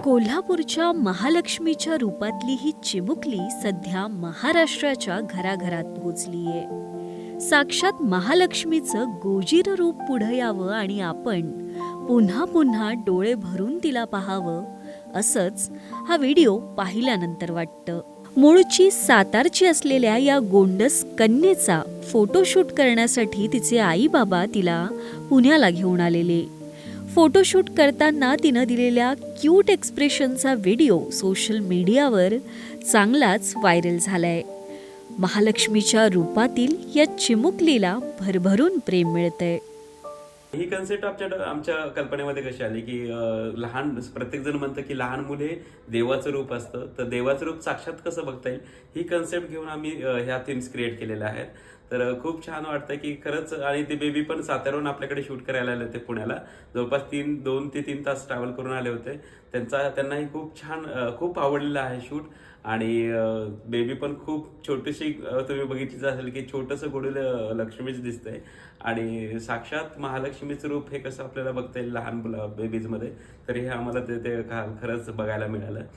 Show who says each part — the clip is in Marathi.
Speaker 1: कोल्हापूरच्या महालक्ष्मीच्या रूपातली ही चिमुकली सध्या महाराष्ट्राच्या घराघरात पोहोचलीये. साक्षात महालक्ष्मीचं गोजीर रूप पुढं यावं आणि आपण पुन्हा पुन्हा डोळे भरून तिला पाहावं असंच हा व्हिडिओ पाहिल्यानंतर वाटतं. मूळची सातारची असलेल्या या गोंडस कन्येचा फोटोशूट करण्यासाठी तिचे आई बाबा तिला पुण्याला घेऊन आलेले. फोटोशूट करताना तिनं दिलेल्या क्यूट एक्सप्रेशनचा व्हिडिओ सोशल मीडियावर चांगलाच व्हायरल झालाय. महालक्ष्मीच्या रूपातील या चिमुकलीला भरभरून प्रेम मिळतंय.
Speaker 2: ही कन्सेप्ट आमच्या कल्पनेमध्ये कशी आली की लहान प्रत्येक जण म्हणतं की लहान मुले देवाचं रूप असतं, तर देवाचं रूप साक्षात कसं बघता येईल ही कन्सेप्ट घेऊन आम्ही ह्या थीम्स क्रिएट केलेल्या आहेत. तर खूप छान वाटतं की खरंच. आणि ते बेबी पण साताऱ्याहून आपल्याकडे शूट करायला आले होते पुण्याला. जवळपास 2 ते 3 तास ट्रॅव्हल करून आले होते. त्यांनाही खूप छान खूप आवडलेलं आहे शूट. आणि बेबी पण खूप छोटीशी तुम्ही बघितलीच असेल की छोटंसं गोडूल लक्ष्मीच दिसतंय. आणि साक्षात महालक्ष्मीचं रूप हे कसं आपल्याला बघता येईल लहान बेबीजमध्ये, तर हे आम्हाला ते खरंच बघायला मिळालं.